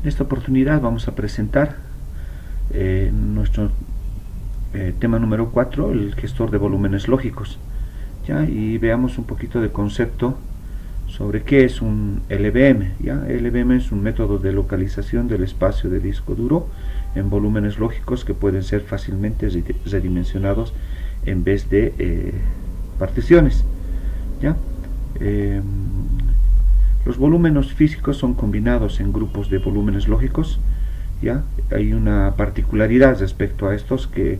En esta oportunidad vamos a presentar nuestro tema número 4, el gestor de volúmenes lógicos, ¿ya? Y veamos un poquito de concepto sobre qué es un LVM, ¿ya? LVM es un método de localización del espacio de disco duro en volúmenes lógicos que pueden ser fácilmente redimensionados en vez de particiones, ¿ya? Los volúmenes físicos son combinados en grupos de volúmenes lógicos, ¿ya? Hay una particularidad respecto a estos, que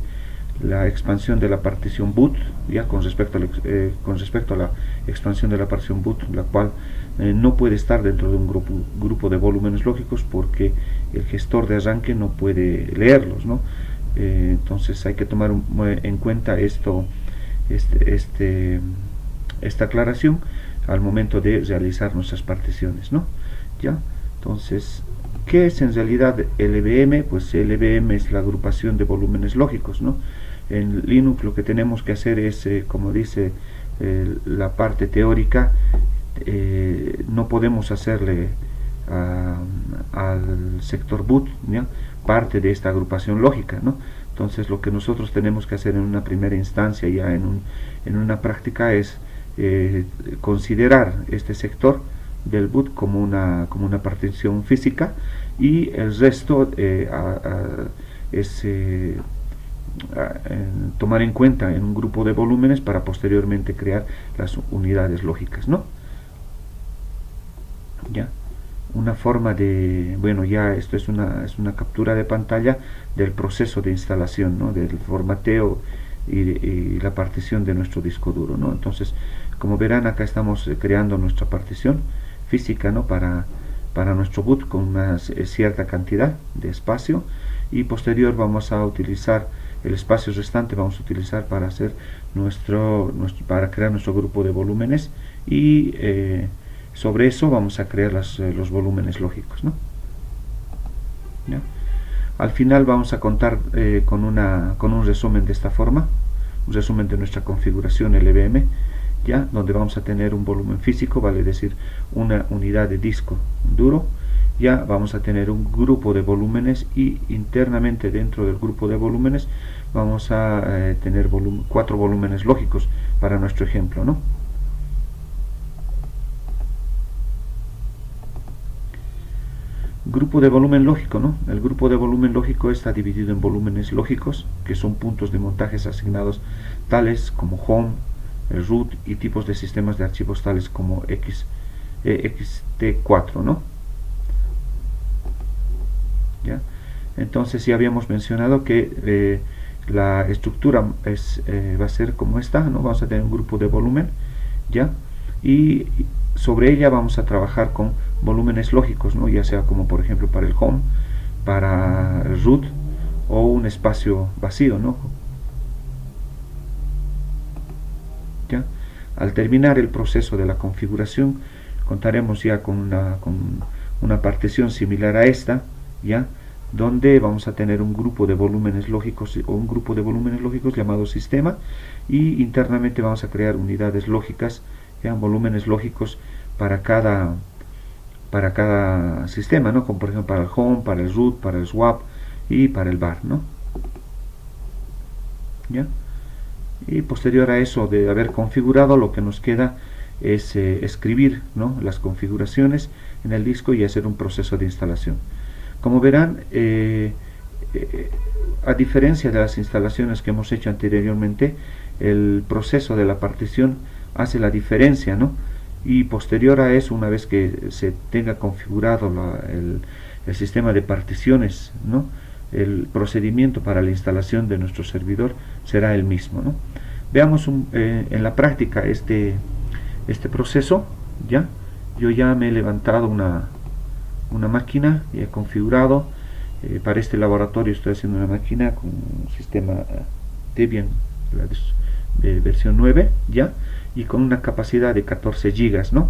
la expansión de la partición boot, ya con respecto a la expansión de la partición boot, la cual no puede estar dentro de un grupo de volúmenes lógicos porque el gestor de arranque no puede leerlos, ¿no? Entonces hay que tomar en cuenta esta aclaración al momento de realizar nuestras particiones, ¿no? ¿Ya? Entonces, ¿qué es en realidad LVM? Pues LVM es la agrupación de volúmenes lógicos, ¿no? En Linux lo que tenemos que hacer es, como dice la parte teórica, no podemos hacerle al sector boot, ¿ya? Parte de esta agrupación lógica, ¿no? Entonces lo que nosotros tenemos que hacer en una primera instancia, ya en una práctica, es considerar este sector del boot como una partición física, y el resto es tomar en cuenta en un grupo de volúmenes para posteriormente crear las unidades lógicas, ¿no? Ya una forma de, bueno, ya esto es una captura de pantalla del proceso de instalación, ¿no? Del formateo y la partición de nuestro disco duro, ¿no? Entonces, como verán, acá estamos creando nuestra partición física, ¿no? para nuestro boot con una cierta cantidad de espacio, y posterior vamos a utilizar el espacio restante, vamos a utilizar para hacer para crear nuestro grupo de volúmenes, y sobre eso vamos a crear los volúmenes lógicos, ¿no? ¿Ya? Al final vamos a contar con un resumen de esta forma, un resumen de nuestra configuración LVM, ¿ya? Donde vamos a tener un volumen físico, vale decir una unidad de disco duro. Ya vamos a tener un grupo de volúmenes, y internamente dentro del grupo de volúmenes vamos a tener 4 volúmenes lógicos para nuestro ejemplo, ¿no? Grupo de volumen lógico, ¿no? El grupo de volumen lógico está dividido en volúmenes lógicos, que son puntos de montajes asignados tales como home, el root, y tipos de sistemas de archivos tales como ext4, ¿no? ¿Ya? Entonces ya habíamos mencionado que la estructura va a ser como esta, ¿no? Vamos a tener un grupo de volumen, ¿ya? Y sobre ella vamos a trabajar con volúmenes lógicos, ¿no? Ya sea como por ejemplo para el home, para el root, o un espacio vacío, ¿no? ¿Ya? Al terminar el proceso de la configuración, contaremos ya con una partición similar a esta, ¿ya? Donde vamos a tener un grupo de volúmenes lógicos, o un grupo de volúmenes lógicos llamado sistema, y internamente vamos a crear unidades lógicas, ¿ya? Volúmenes lógicos para cada sistema, ¿no? Como por ejemplo para el home, para el root, para el swap y para el var, ¿no? ¿Ya? Y posterior a eso de haber configurado, lo que nos queda es escribir, ¿no? Las configuraciones en el disco y hacer un proceso de instalación. Como verán, a diferencia de las instalaciones que hemos hecho anteriormente, el proceso de la partición hace la diferencia, ¿no? Y posterior a eso, una vez que se tenga configurado el sistema de particiones, ¿no? El procedimiento para la instalación de nuestro servidor será el mismo, ¿no? Veamos en la práctica este proceso, ¿ya? Yo ya me he levantado una máquina y he configurado. Para este laboratorio estoy haciendo una máquina con un sistema Debian de versión 9, ¿ya? Y con una capacidad de 14 GB, ¿no?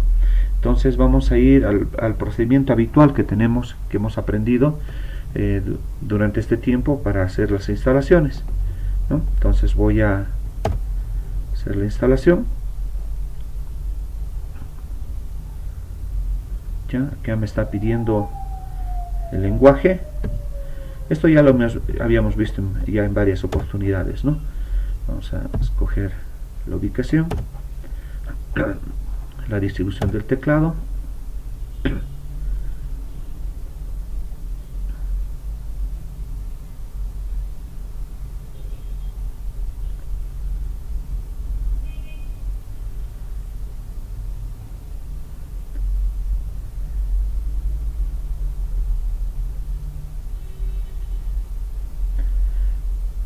Entonces vamos a ir al procedimiento habitual que hemos aprendido durante este tiempo para hacer las instalaciones, ¿no? Entonces voy a hacer la instalación. Ya, acá me está pidiendo el lenguaje. Esto ya lo habíamos visto ya en varias oportunidades, ¿no? Vamos a escoger la ubicación, la distribución del teclado,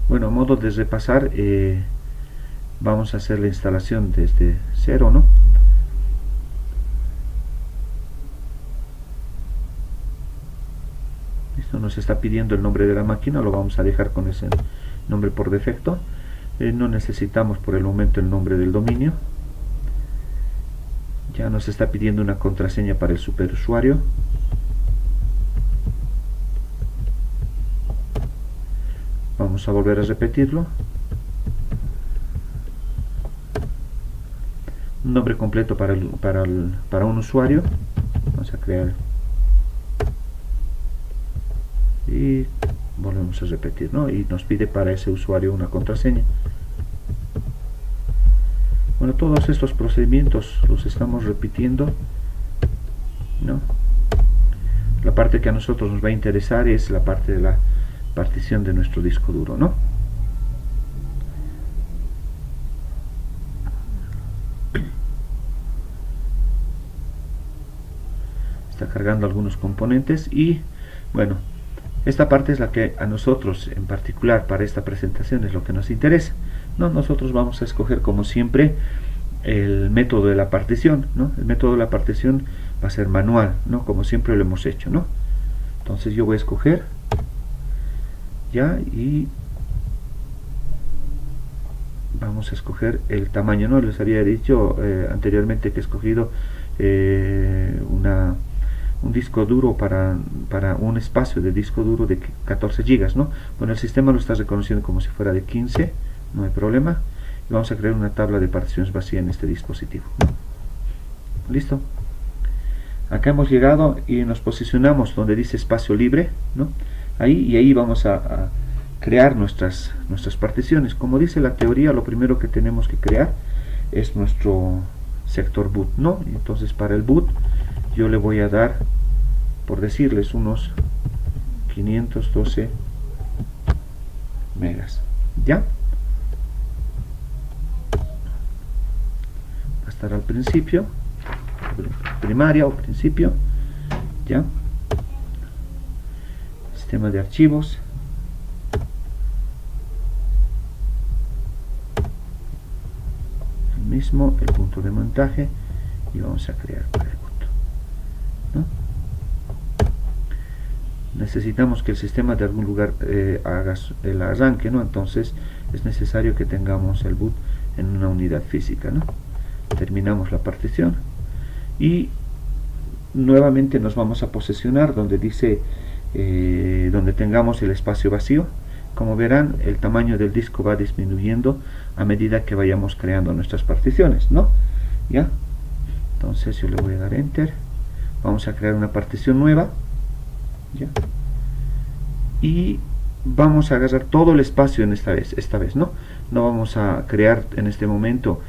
bueno, a modo de repasar, vamos a hacer la instalación desde cero, ¿no? Esto nos está pidiendo el nombre de la máquina, lo vamos a dejar con ese nombre por defecto. No necesitamos por el momento el nombre del dominio. Ya nos está pidiendo una contraseña para el superusuario. Vamos a volver a repetirlo. Un nombre completo para un usuario. Vamos a crear. Y volvemos a repetir, ¿no? Y nos pide para ese usuario una contraseña. Bueno, todos estos procedimientos los estamos repitiendo, ¿no? La parte que a nosotros nos va a interesar es la parte de la partición de nuestro disco duro, ¿no? Está cargando algunos componentes y, bueno, esta parte es la que a nosotros en particular para esta presentación es lo que nos interesa, ¿no? Nosotros vamos a escoger como siempre el método de la partición, ¿no? El método de la partición va a ser manual, ¿no? Como siempre lo hemos hecho, ¿no? Entonces yo voy a escoger ya y vamos a escoger el tamaño, ¿no? Les había dicho anteriormente que he escogido un disco duro para un espacio de disco duro de 14 GB, ¿no? Bueno, el sistema lo está reconociendo como si fuera de 15, no hay problema. Y vamos a crear una tabla de particiones vacía en este dispositivo, ¿no? Listo. Acá hemos llegado y nos posicionamos donde dice espacio libre, ¿no? Ahí vamos a crear nuestras particiones. Como dice la teoría, lo primero que tenemos que crear es nuestro sector boot, ¿no? Entonces para el boot yo le voy a dar, por decirles, unos 512 megas, ¿ya? Va a estar al principio, primaria o principio, ¿ya? Sistema de archivos, el mismo, el punto de montaje, y vamos a crear para el boot, ¿no? Necesitamos que el sistema de algún lugar haga el arranque, ¿no? Entonces es necesario que tengamos el boot en una unidad física, ¿no? Terminamos la partición y nuevamente nos vamos a posicionar donde dice donde tengamos el espacio vacío. Como verán, el tamaño del disco va disminuyendo a medida que vayamos creando nuestras particiones, ¿no? ¿Ya? Entonces yo le voy a dar enter, vamos a crear una partición nueva, ¿ya? Y vamos a agarrar todo el espacio en esta vez, ¿no? No vamos a crear en este momento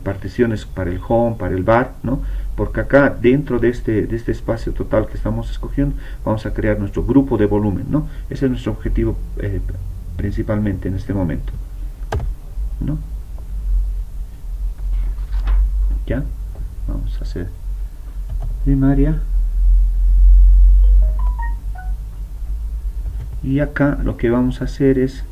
particiones para el home, para el bar, ¿no? Porque acá dentro de este espacio total que estamos escogiendo vamos a crear nuestro grupo de volumen, ¿no? Ese es nuestro objetivo principalmente en este momento, ¿no? Ya, vamos a hacer primaria. Y acá lo que vamos a hacer es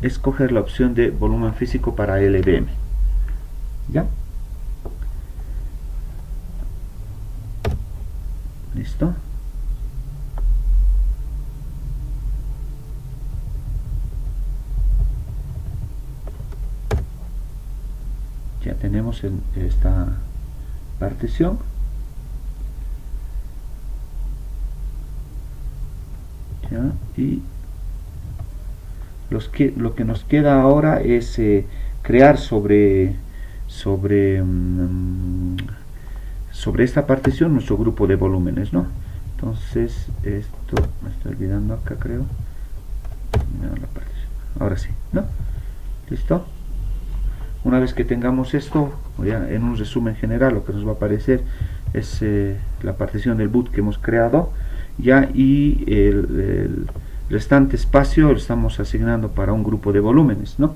escoger la opción de volumen físico para LVM, ¿ya? Listo. Ya tenemos esta partición. ¿Ya? Y lo que nos queda ahora es crear sobre sobre esta partición nuestro grupo de volúmenes, ¿no? Entonces esto me estoy olvidando acá, creo. No, la partición. Ahora sí, ¿no? ¿Listo? Una vez que tengamos esto, ya en un resumen general lo que nos va a aparecer es la partición del boot que hemos creado ya, y el restante espacio lo estamos asignando para un grupo de volúmenes, ¿no?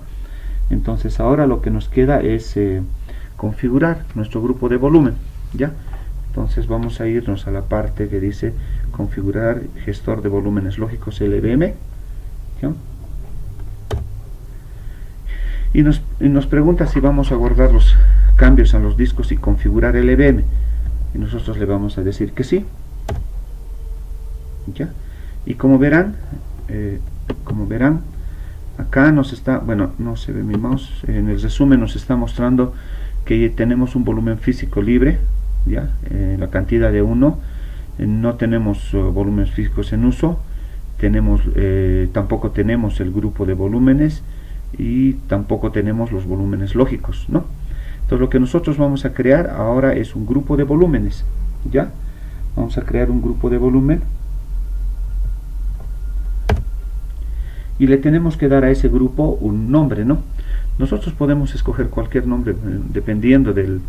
Entonces ahora lo que nos queda es configurar nuestro grupo de volumen, ¿ya? Entonces vamos a irnos a la parte que dice configurar gestor de volúmenes lógicos LVM, ¿ya? Y nos pregunta si vamos a guardar los cambios a los discos y configurar LVM, y nosotros le vamos a decir que sí, ¿ya? Y como verán acá nos está, bueno, no se ve mi mouse, en el resumen nos está mostrando que tenemos un volumen físico libre, ya, la cantidad de 1, no tenemos volúmenes físicos en uso, tampoco tenemos el grupo de volúmenes y tampoco tenemos los volúmenes lógicos, ¿no? Entonces lo que nosotros vamos a crear ahora es un grupo de volúmenes, ¿ya? Vamos a crear un grupo de volumen y le tenemos que dar a ese grupo un nombre, ¿no? Nosotros podemos escoger cualquier nombre dependiendo de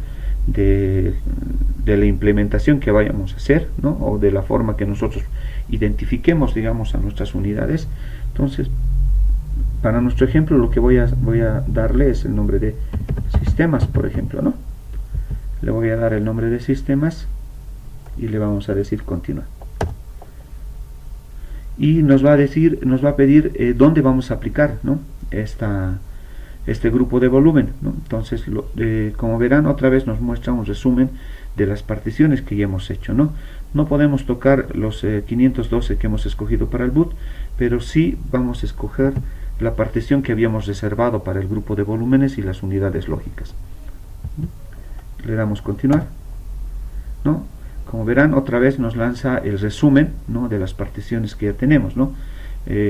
la implementación que vayamos a hacer, ¿no? O de la forma que nosotros identifiquemos, digamos, a nuestras unidades. Entonces, para nuestro ejemplo, lo que voy a darle es el nombre de sistemas, por ejemplo, ¿no? Le voy a dar el nombre de sistemas y le vamos a decir continuar. Y nos va a pedir dónde vamos a aplicar, ¿no? Este grupo de volumen, ¿no? Entonces, como verán, otra vez nos muestra un resumen de las particiones que ya hemos hecho, ¿no? No podemos tocar los 512 que hemos escogido para el boot, pero sí vamos a escoger la partición que habíamos reservado para el grupo de volúmenes y las unidades lógicas. Le damos continuar, ¿no? Como verán, otra vez nos lanza el resumen, ¿no? De las particiones que ya tenemos, ¿no?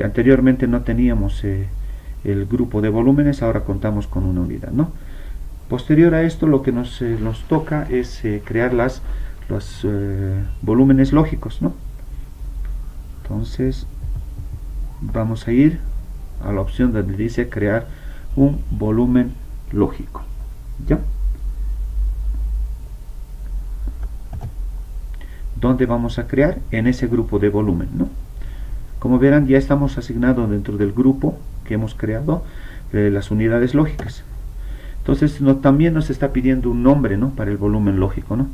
Anteriormente no teníamos el grupo de volúmenes, ahora contamos con una unidad, ¿no? Posterior a esto, lo que nos toca es crear los volúmenes lógicos, ¿no? Entonces vamos a ir a la opción donde dice crear un volumen lógico, ¿ya? ¿Dónde vamos a crear? En ese grupo de volumen, ¿no? Como verán, ya estamos asignados dentro del grupo que hemos creado las unidades lógicas. Entonces también nos está pidiendo un nombre, ¿no? Para el volumen lógico, ¿no?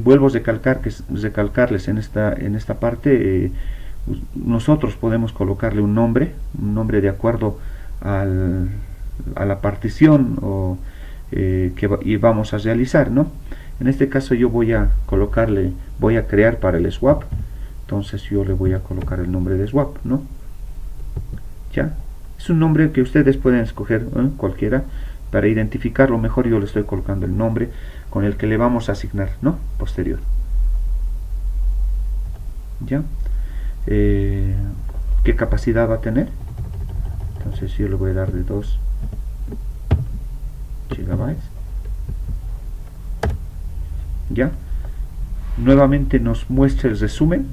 Vuelvo a recalcarles en esta parte, nosotros podemos colocarle un nombre de acuerdo a la partición que vamos a realizar, ¿no? En este caso yo voy a crear para el swap, entonces yo le voy a colocar el nombre de swap, ¿no? Ya, es un nombre que ustedes pueden escoger, cualquiera. Para identificarlo mejor yo le estoy colocando el nombre con el que le vamos a asignar, ¿no? Posterior. Ya. ¿Qué capacidad va a tener? Entonces yo le voy a dar de 2 GB. Ya. Nuevamente nos muestra el resumen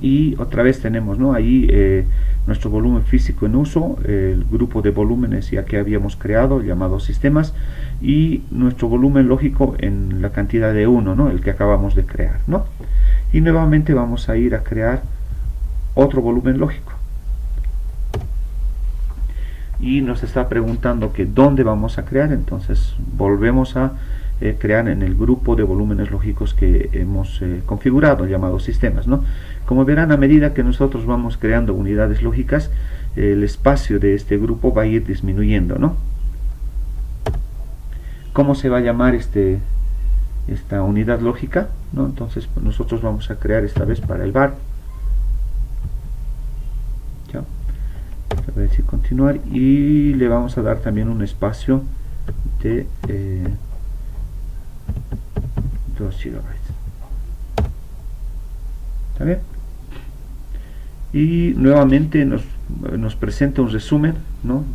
y otra vez tenemos, ¿no? Ahí nuestro volumen físico en uso, el grupo de volúmenes ya que habíamos creado llamado sistemas, y nuestro volumen lógico en la cantidad de 1, ¿no? El que acabamos de crear, ¿no? Y nuevamente vamos a ir a crear otro volumen lógico y nos está preguntando que dónde vamos a crear. Entonces volvemos a crear en el grupo de volúmenes lógicos que hemos configurado llamado sistemas, ¿no? Como verán, a medida que nosotros vamos creando unidades lógicas, el espacio de este grupo va a ir disminuyendo, ¿no? ¿Cómo se va a llamar esta unidad lógica, ¿no? Entonces nosotros vamos a crear esta vez para el var, ¿ya? Le voy a decir continuar y le vamos a dar también un espacio de 2 GB. ¿Está bien? Y nuevamente nos presenta un resumen, ¿no?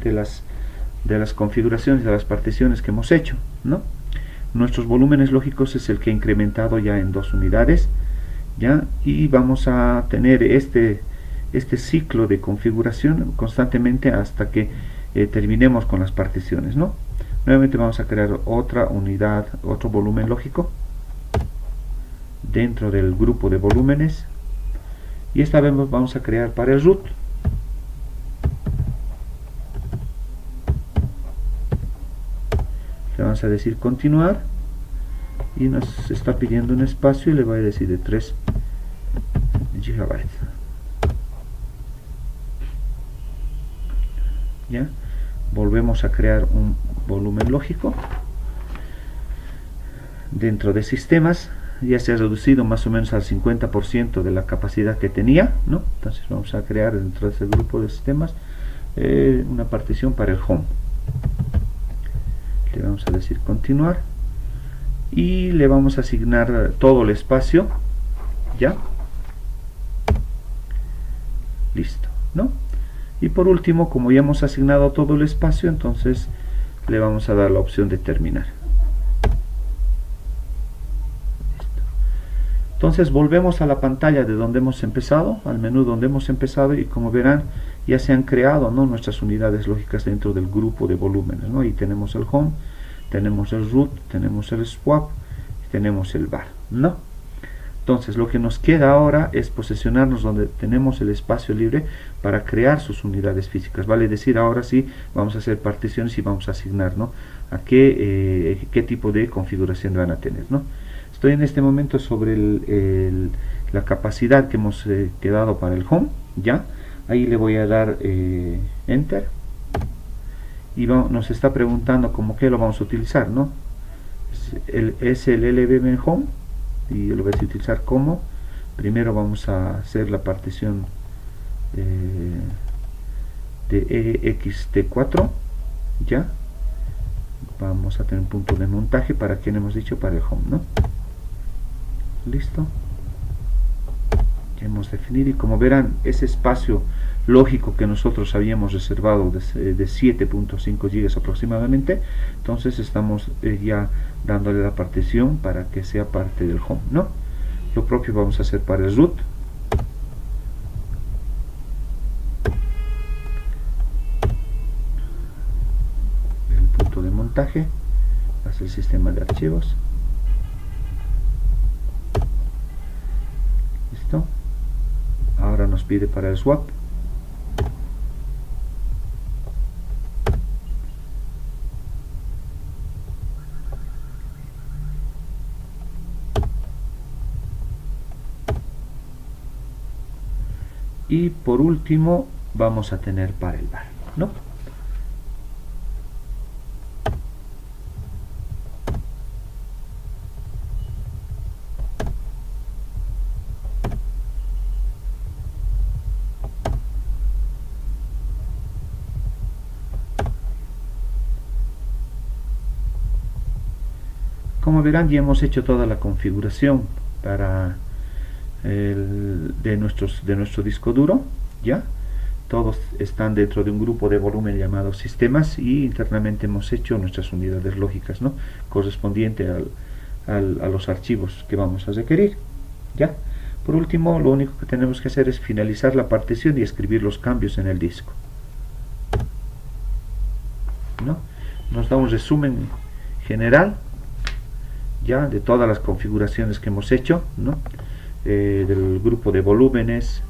de las configuraciones, de las particiones que hemos hecho, ¿no? nuestros volúmenes lógicos es el que he incrementado ya en 2 unidades, ¿ya? Y vamos a tener este ciclo de configuración constantemente hasta que terminemos con las particiones, ¿no? Nuevamente vamos a crear otra unidad, otro volumen lógico dentro del grupo de volúmenes, y esta vez vamos a crear para el root. Le vamos a decir continuar y nos está pidiendo un espacio y le voy a decir de 3 GB. ¿Ya? Volvemos a crear un volumen lógico dentro de sistemas. Ya se ha reducido más o menos al 50% de la capacidad que tenía, ¿no? Entonces vamos a crear dentro de ese grupo de sistemas una partición para el home. Le vamos a decir continuar y le vamos a asignar todo el espacio, ¿ya? Listo, ¿no? Y por último, como ya hemos asignado todo el espacio, entonces le vamos a dar la opción de terminar. Entonces volvemos a la pantalla de donde hemos empezado, al menú donde hemos empezado, y como verán ya se han creado, ¿no?, nuestras unidades lógicas dentro del grupo de volúmenes, ¿no? Y tenemos el home, tenemos el root, tenemos el swap, tenemos el var, ¿no? Entonces lo que nos queda ahora es posicionarnos donde tenemos el espacio libre para crear sus unidades físicas, vale decir, ahora sí vamos a hacer particiones y vamos a asignar, ¿no?, a qué tipo de configuración van a tener, ¿no? Estoy en este momento sobre la capacidad que hemos quedado para el home, ¿ya? Ahí le voy a dar enter y nos está preguntando cómo que lo vamos a utilizar, ¿no? Es el LVM home y lo voy a utilizar como. Primero vamos a hacer la partición de ext4, ¿ya? Vamos a tener un punto de montaje para quien hemos dicho para el home, ¿no? Listo, ya hemos definido, y como verán ese espacio lógico que nosotros habíamos reservado de 7.5 GB aproximadamente, entonces estamos ya dándole la partición para que sea parte del home, ¿no? Lo propio vamos a hacer para el root. El punto de montaje hacia el sistema de archivos. Listo. Ahora nos pide para el swap. Y por último vamos a tener para el var, ¿no? Como verán, ya hemos hecho toda la configuración para de nuestro disco duro, ya todos están dentro de un grupo de volumen llamado sistemas, y internamente hemos hecho nuestras unidades lógicas, ¿no?, correspondiente a los archivos que vamos a requerir, ya. Por último, lo único que tenemos que hacer es finalizar la partición y escribir los cambios en el disco, ¿no? Nos da un resumen general ya de todas las configuraciones que hemos hecho, ¿no?, del grupo de volúmenes,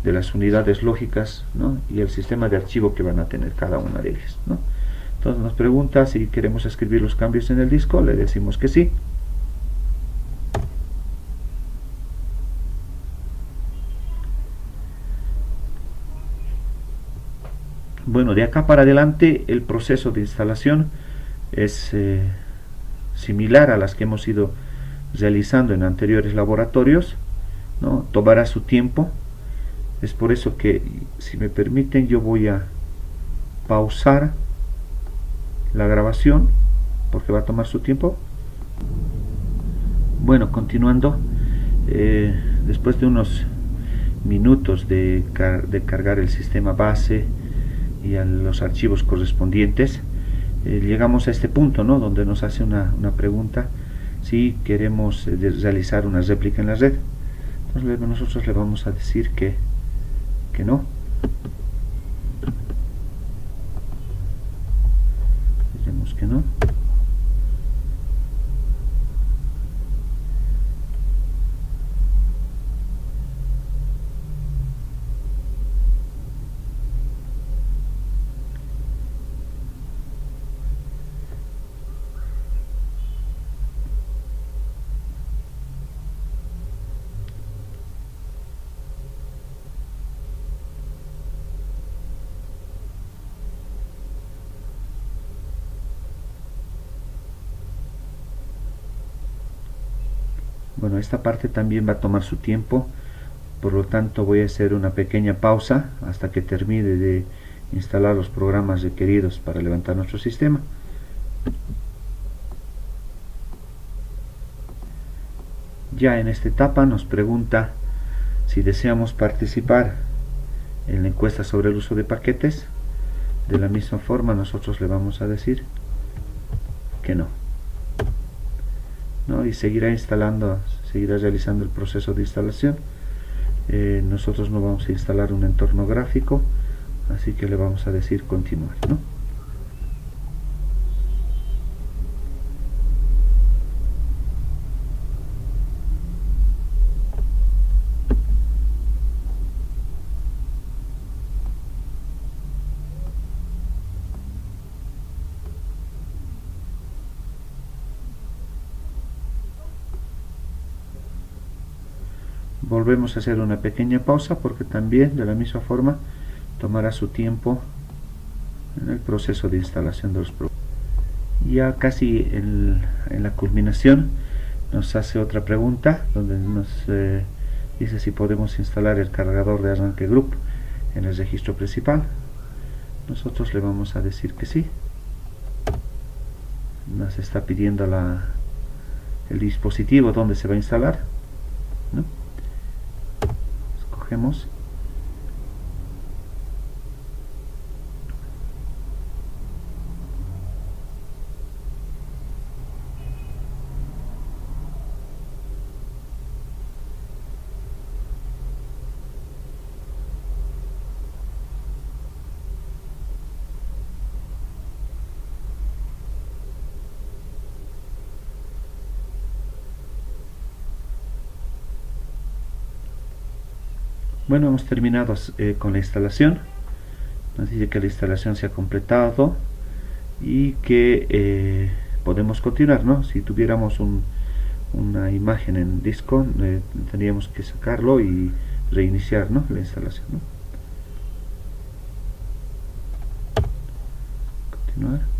de las unidades lógicas, ¿no?, y el sistema de archivo que van a tener cada una de ellas, ¿no? Entonces nos pregunta si queremos escribir los cambios en el disco, le decimos que sí. Bueno, de acá para adelante el proceso de instalación es similar a las que hemos ido realizando en anteriores laboratorios, ¿no? Tomará su tiempo. Es por eso que, si me permiten, yo voy a pausar la grabación porque va a tomar su tiempo. Bueno, continuando, después de unos minutos de cargar el sistema base y a los archivos correspondientes, llegamos a este punto, ¿no?, donde nos hace una pregunta si queremos realizar una réplica en la red. Entonces nosotros le vamos a decir que no. Diremos que no. Bueno, esta parte también va a tomar su tiempo, por lo tanto voy a hacer una pequeña pausa hasta que termine de instalar los programas requeridos para levantar nuestro sistema. Ya en esta etapa nos pregunta si deseamos participar en la encuesta sobre el uso de paquetes. De la misma forma nosotros le vamos a decir que no. Y seguirá realizando el proceso de instalación. Nosotros no vamos a instalar un entorno gráfico, así que le vamos a decir continuar, ¿no? Volvemos a hacer una pequeña pausa porque también de la misma forma tomará su tiempo en el proceso de instalación de los programas. Ya casi en la culminación nos hace otra pregunta donde nos dice si podemos instalar el cargador de arranque group en el registro principal. Nosotros le vamos a decir que sí. Nos está pidiendo el dispositivo donde se va a instalar, ¿no? Escogemos. Bueno, hemos terminado con la instalación. Nos dice que la instalación se ha completado y que podemos continuar, ¿no? Si tuviéramos una imagen en disco, tendríamos que sacarlo y reiniciar, ¿no?, la instalación, ¿no? Continuar.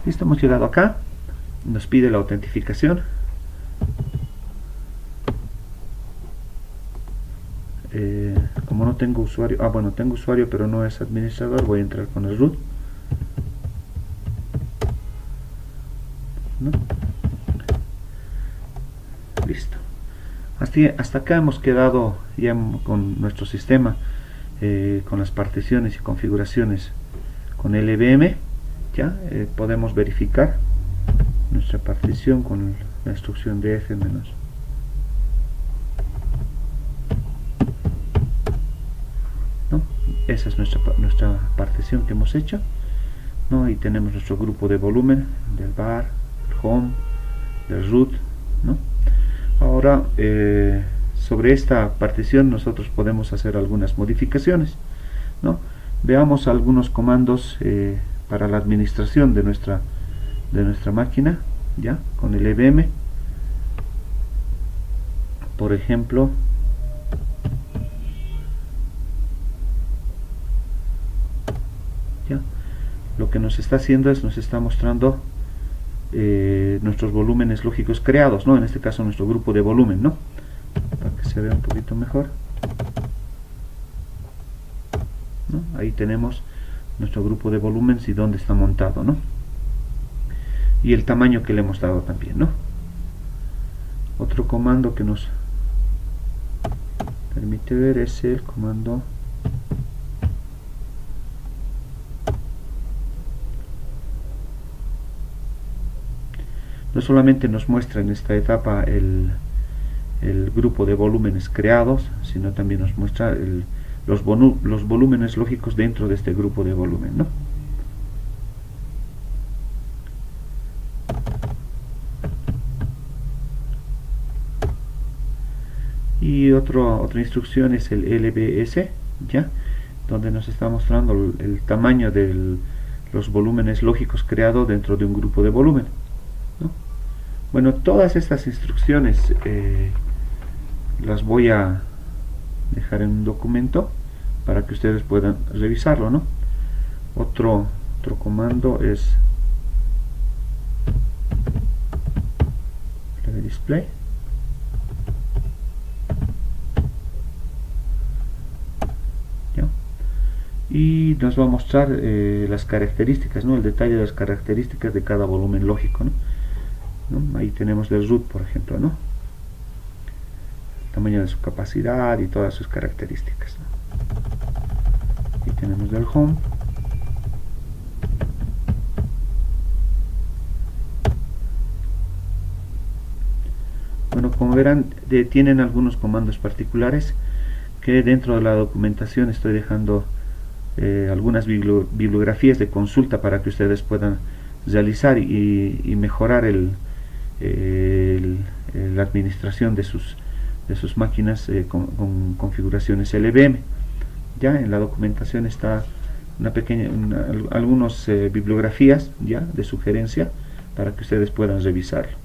Listo, hemos llegado acá. Nos pide la autentificación. Como no tengo usuario, bueno, tengo usuario pero no es administrador, voy a entrar con el root, ¿no? Listo. Hasta acá hemos quedado ya con nuestro sistema, con las particiones y configuraciones con LVM. Ya podemos verificar nuestra partición con la instrucción de F-. ¿No? Esa es nuestra partición que hemos hecho, ¿no? Y tenemos nuestro grupo de volumen del bar, el home, del root, ¿no? Ahora sobre esta partición nosotros podemos hacer algunas modificaciones, ¿no? Veamos algunos comandos para la administración de nuestra máquina, ya con el EVM. Por ejemplo, ¿ya? Lo que nos está haciendo es, nos está mostrando nuestros volúmenes lógicos creados, ¿no? En este caso nuestro grupo de volumen, ¿no? Para que se vea un poquito mejor, ¿no? Ahí tenemos nuestro grupo de volúmenes y dónde está montado, ¿no? Y el tamaño que le hemos dado también, ¿no? Otro comando que nos permite ver es el comando no solamente nos muestra en esta etapa el grupo de volúmenes creados, sino también nos muestra los volúmenes lógicos dentro de este grupo de volumen, ¿no? Y otra instrucción es el LBS, ¿ya? Donde nos está mostrando el tamaño de los volúmenes lógicos creados dentro de un grupo de volumen, ¿no? Bueno, todas estas instrucciones las voy a dejar en un documento para que ustedes puedan revisarlo, ¿no? Otro comando es display, ¿ya? Y nos va a mostrar las características, ¿no? El detalle de las características de cada volumen lógico, ¿no? Ahí tenemos del root, por ejemplo, ¿no? El tamaño de su capacidad y todas sus características, ¿no? Y tenemos del home. Bueno, como verán, tienen algunos comandos particulares que dentro de la documentación estoy dejando algunas bibliografías de consulta para que ustedes puedan realizar y mejorar la administración de sus máquinas con configuraciones LVM. Ya en la documentación está algunas bibliografías ya de sugerencia para que ustedes puedan revisarlo.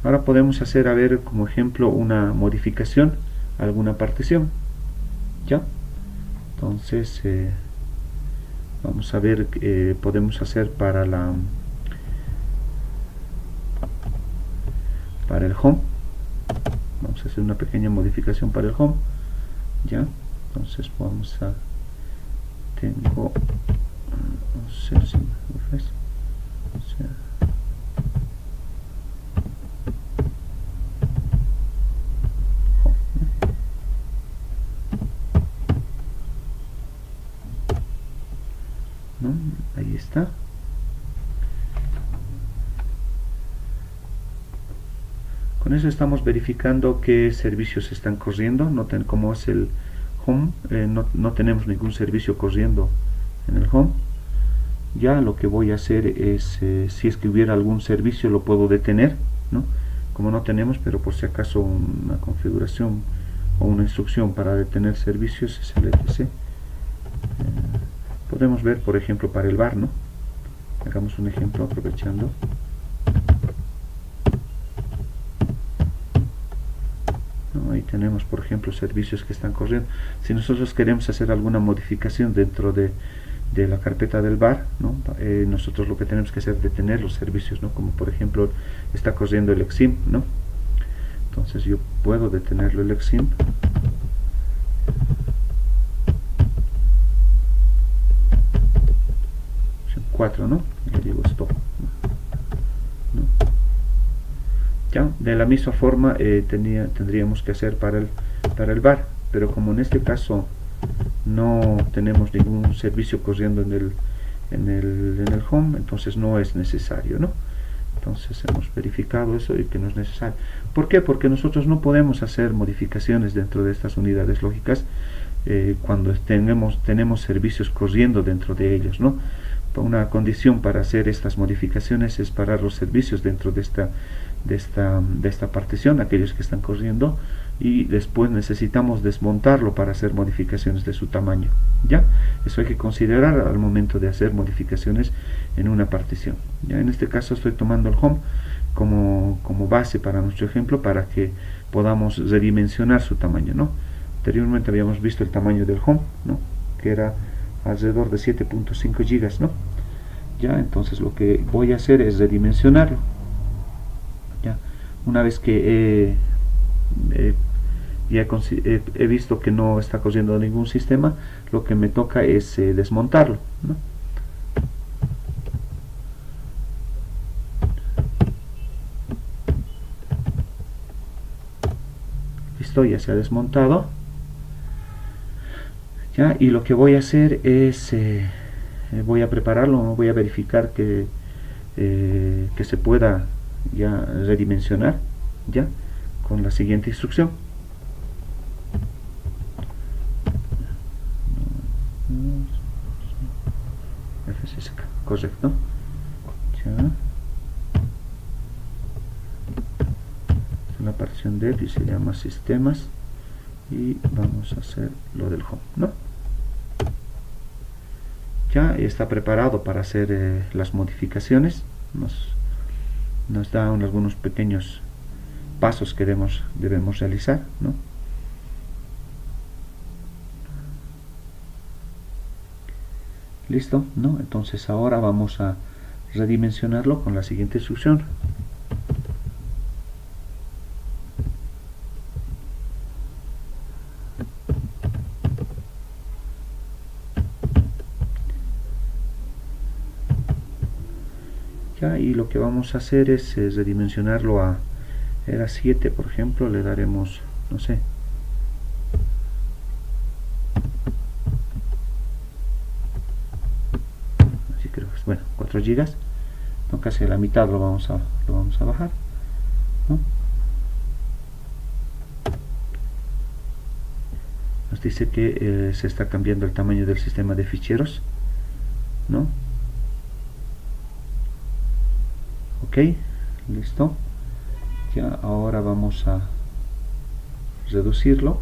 Ahora podemos hacer, a ver, como ejemplo, una modificación a alguna partición, ¿ya? Entonces, vamos a ver qué podemos hacer para el home. Vamos a hacer una pequeña modificación para el home, ¿ya? Entonces vamos a... no sé si me ofrece, ¿no? Ahí está. Con eso estamos verificando qué servicios están corriendo. Noten cómo es el home, no tenemos ningún servicio corriendo en el home. Ya lo que voy a hacer es, si es que hubiera algún servicio, lo puedo detener, ¿no? Como no tenemos, pero por si acaso una configuración o una instrucción para detener servicios es el etc. Podemos ver, por ejemplo, para el bar, ¿no? Hagamos un ejemplo aprovechando. ¿No? Ahí tenemos, por ejemplo, servicios que están corriendo. Si nosotros queremos hacer alguna modificación dentro de la carpeta del bar, ¿no? Nosotros lo que tenemos que hacer es detener los servicios, ¿no? Como por ejemplo está corriendo el exim, ¿no? Entonces yo puedo detenerlo el exim. 4, ¿no? Le digo stop, ¿no? Ya, de la misma forma tendríamos que hacer para el bar, pero como en este caso no tenemos ningún servicio corriendo en el home, entonces no es necesario, ¿no? Entonces hemos verificado eso y que no es necesario. ¿Por qué? Porque nosotros no podemos hacer modificaciones dentro de estas unidades lógicas cuando tenemos servicios corriendo dentro de ellos, ¿no? Una condición para hacer estas modificaciones es parar los servicios dentro de esta partición, aquellos que están corriendo, y después necesitamos desmontarlo para hacer modificaciones de su tamaño, ¿ya? Eso hay que considerar al momento de hacer modificaciones en una partición. Ya en este caso estoy tomando el home como base para nuestro ejemplo para que podamos redimensionar su tamaño, ¿no? Anteriormente habíamos visto el tamaño del home, ¿no? que era alrededor de 7.5 gigas, ¿no? Ya, entonces lo que voy a hacer es redimensionarlo. Ya, una vez que ya he visto que no está corriendo ningún sistema, lo que me toca es desmontarlo, ¿no? Listo, ya se ha desmontado. Ya, y lo que voy a hacer es voy a prepararlo, voy a verificar que se pueda ya redimensionar ya con la siguiente instrucción. FSSK, correcto. Ya. La partición de y se llama sistemas, y vamos a hacer lo del home, ¿no? Ya está preparado para hacer las modificaciones. Nos da algunos pequeños pasos que debemos realizar, ¿no? Listo, ¿no? Entonces ahora vamos a redimensionarlo con la siguiente instrucción. Ya, y lo que vamos a hacer es redimensionarlo a era 7, por ejemplo, le daremos, no sé, así creo que es, bueno, 4 gigas, no, casi a la mitad lo vamos a bajar, ¿no? Nos dice que se está cambiando el tamaño del sistema de ficheros, ¿no? Ok, listo. Ya, ahora vamos a reducirlo.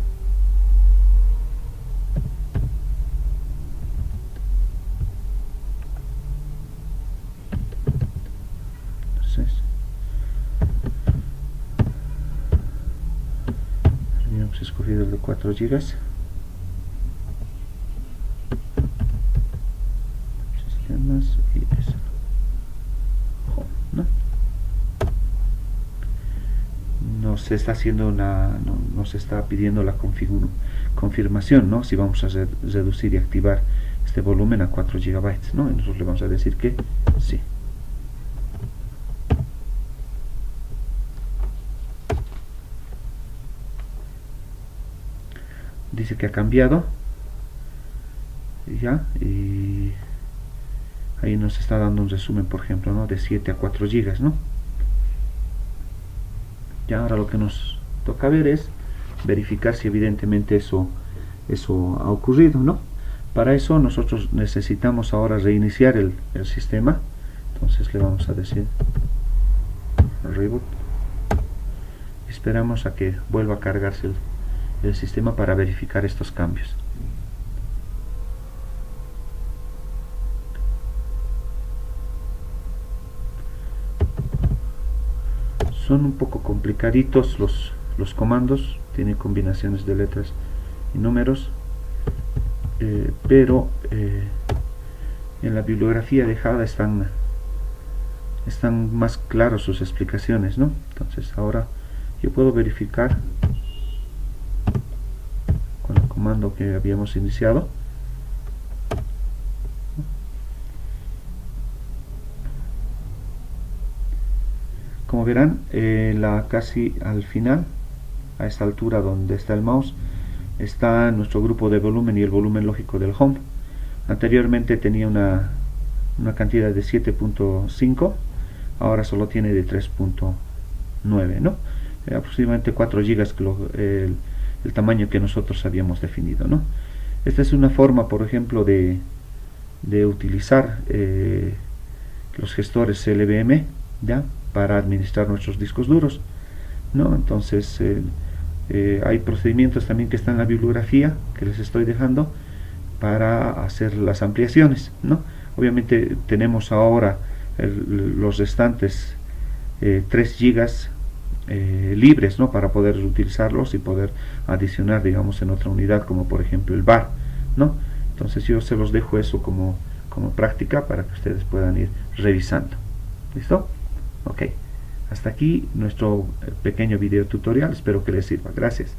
Entonces, habíamos escogido el de 4 gigas. Sistemas y eso. ¿No? Nos está haciendo nos está pidiendo la confirmación, ¿no? Si vamos a reducir y activar este volumen a 4 GB, ¿no? Y nosotros le vamos a decir que sí. Dice que ha cambiado. Ya, y ahí nos está dando un resumen, por ejemplo, ¿no? De 7 a 4 GB, ¿no? Ya, ahora lo que nos toca ver es verificar si evidentemente eso ha ocurrido, ¿no? Para eso nosotros necesitamos ahora reiniciar el sistema. Entonces le vamos a decir reboot. Esperamos a que vuelva a cargarse el sistema para verificar estos cambios. Son un poco complicaditos los comandos, tiene combinaciones de letras y números, pero en la bibliografía dejada están más claros sus explicaciones, ¿no? Entonces ahora yo puedo verificar con el comando que habíamos iniciado. Como verán, casi al final, a esta altura donde está el mouse, está nuestro grupo de volumen y el volumen lógico del home. Anteriormente tenía una cantidad de 7.5, ahora solo tiene de 3.9, ¿no? Aproximadamente 4 gigas el tamaño que nosotros habíamos definido, ¿no? Esta es una forma, por ejemplo, de utilizar los gestores LVM, ¿ya?, para administrar nuestros discos duros, ¿no? Entonces hay procedimientos también que están en la bibliografía que les estoy dejando para hacer las ampliaciones, ¿no? Obviamente tenemos ahora los restantes 3 gigas libres, ¿no?, para poder utilizarlos y poder adicionar, digamos, en otra unidad, como por ejemplo el bar, ¿no? Entonces yo se los dejo eso como práctica para que ustedes puedan ir revisando. ¿Listo? Ok. Hasta aquí nuestro pequeño video tutorial. Espero que les sirva. Gracias.